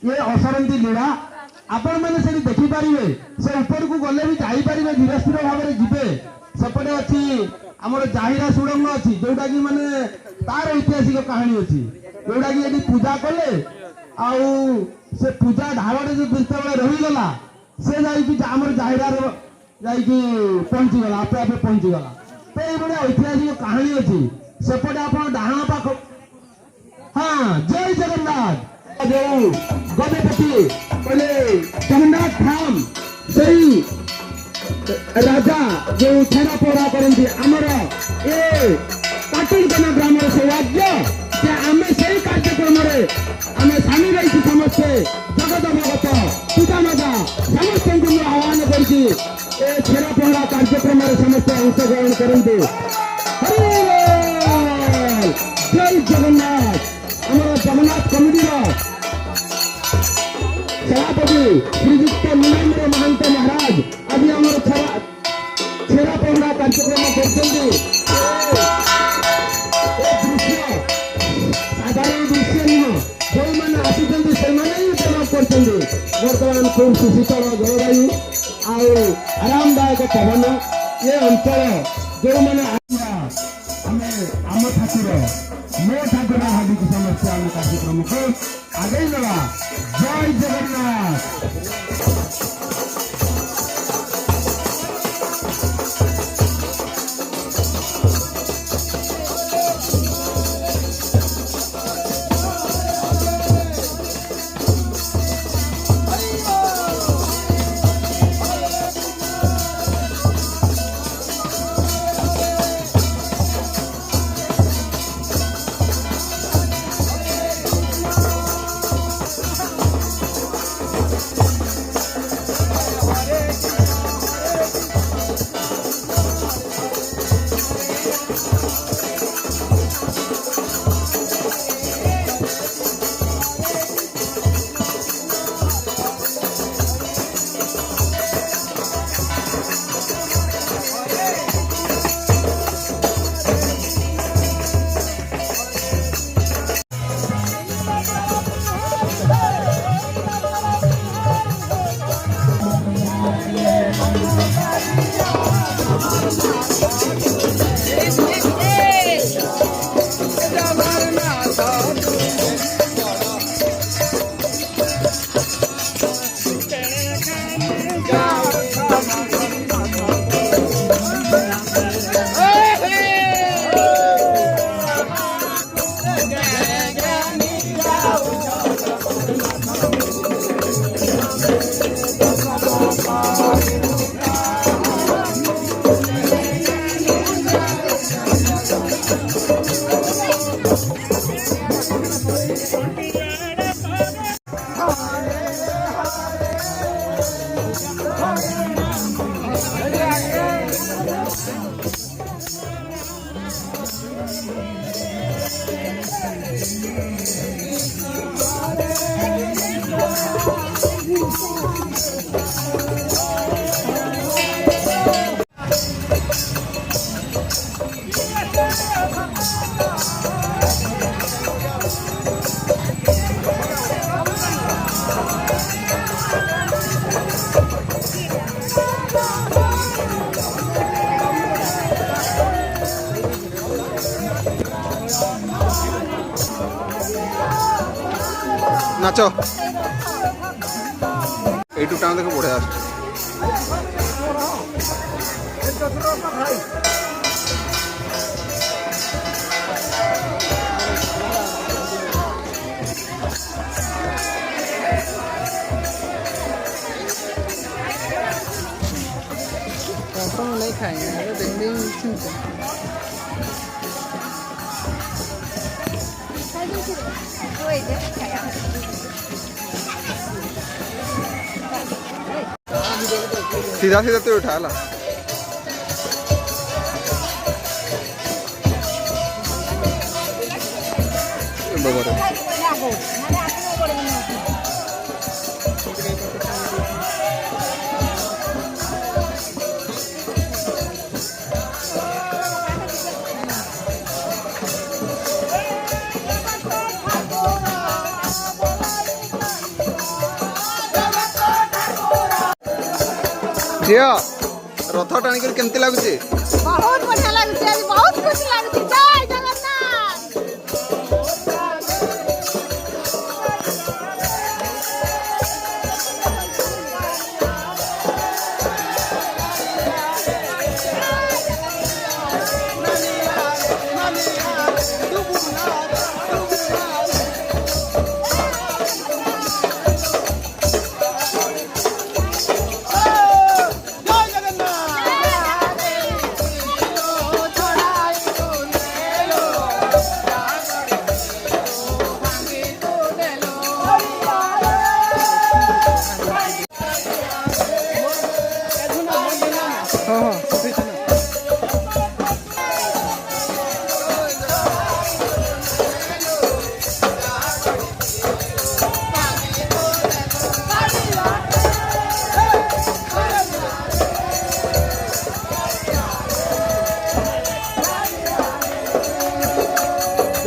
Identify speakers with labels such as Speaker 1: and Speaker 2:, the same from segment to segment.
Speaker 1: ये असरंती लीला आपण मैंने से देखिपारे से ऊपर को गले भी जापारे धीरे स्थिर भाव में जीवे सेपटे अच्छी आमर जाहिरा सुड़ंग अच्छी जोटा कि माने तार ऐतिहासिक कहानी अच्छी जोटा कि ये पूजा कले आउ से पूजा ढालटे जो जिते रहीगला से जामर जाहिरा पहुंचीगला आपे आपे पहुंचीगला तो ये ऐतिहासिक कहानी अच्छी सेपटे आप डाण पाख हाँ जय जगन्नाथ जो गजपति पहले जगन्नाथ धाम से राजा जो छेरा पोड़ा करती आमर ए पाटणकना ग्राम सौभाग्य जे आम से कार्यक्रम आम सामिल रही समस्ते जगत भगत पिता माता समस्त आह्वान कर छेरा पोड़ा कार्यक्रम समस्ते अंशग्रहण करते जय जगन्नाथ आमर जगन्नाथ कमिटी सभापति श्रीजुक्त नीलाम्बर महांत महाराज आज आम छेरा पहरा कार्यक्रम करते साधारण दृश्य नुह जो मैंने आसुच्च से उपभोग बर्तमान खूब सुशीतल जलवायु आरामदायक पवन ये अंचल जो मैंने आम ठाकुर मो ठाकुर भावी समस्या कार्यक्रम को आगे नवा जय जगन्नाथ
Speaker 2: नाच এইটু টাইম দেখে পড়ে আসছে
Speaker 3: नहीं खाएंगे देखने
Speaker 2: सीधा सीधा तो उठा ला ଝିଅ ରଥ ଟାଣିକରି କେମିତି ଲାଗୁଛି?
Speaker 4: बहुत बढ़िया लगुच आज बहुत खुशी लगुच जय जगन्नाथ।
Speaker 3: हाँ हाँ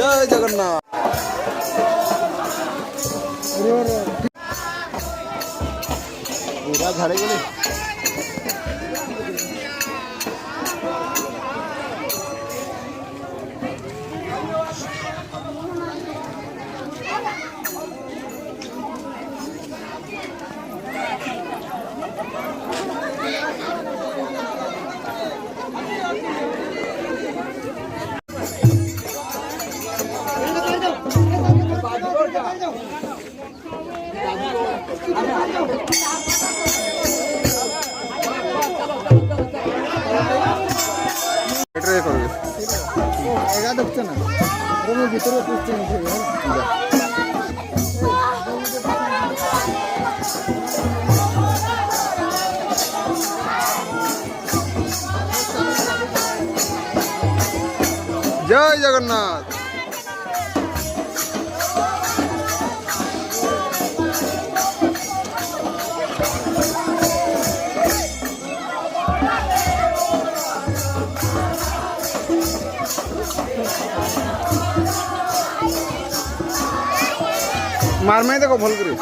Speaker 2: ଜୟ ଜଗନ୍ନାଥ। ପୁରା ଝାଡ଼ିଗଲି। ଏଠାରେ କରିବେ।
Speaker 3: ଏଗା ଦେଖୁଛ ନା ମୁଁ ଭିତରେ
Speaker 2: ଜୟ ଜଗନ୍ନାଥ। ମାରମାଇ ଦେଖ ଭଲ କରି।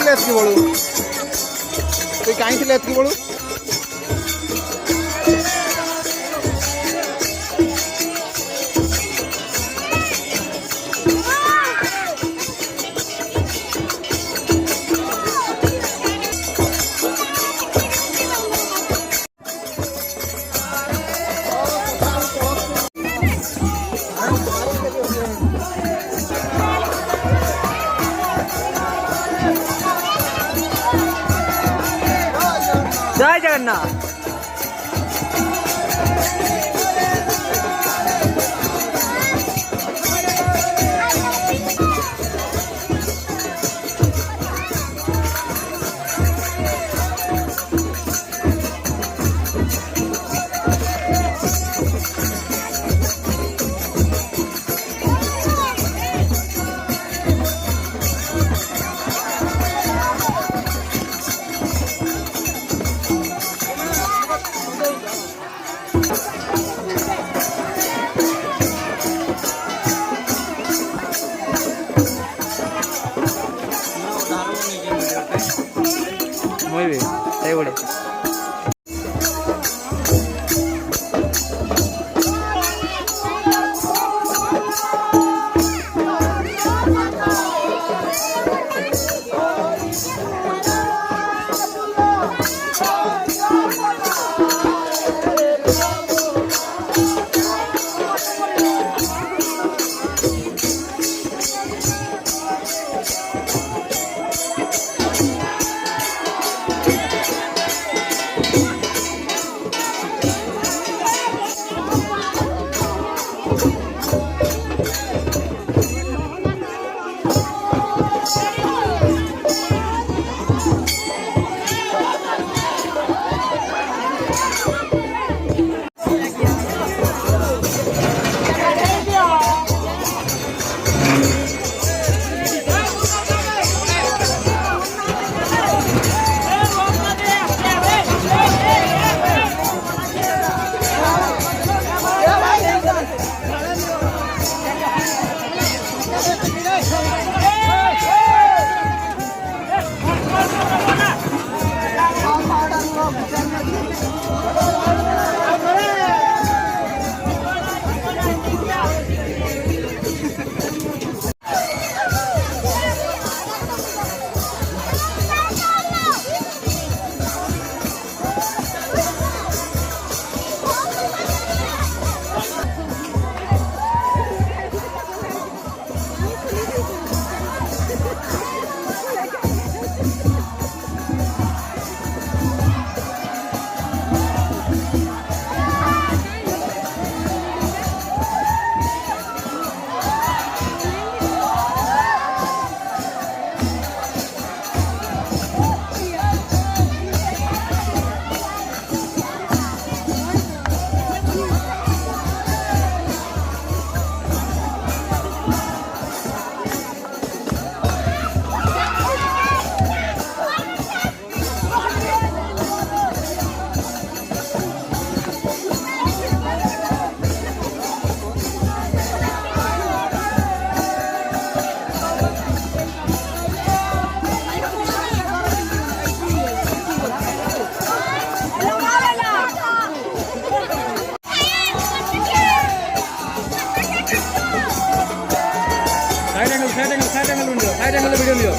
Speaker 2: ଏତିକି ବଳୁ ତୁଇ କାହିଁ ଥିଲେ ଏତିକି ବଳୁ?
Speaker 3: जय जगन्नाथ। साइड एंगल वीडियो लियो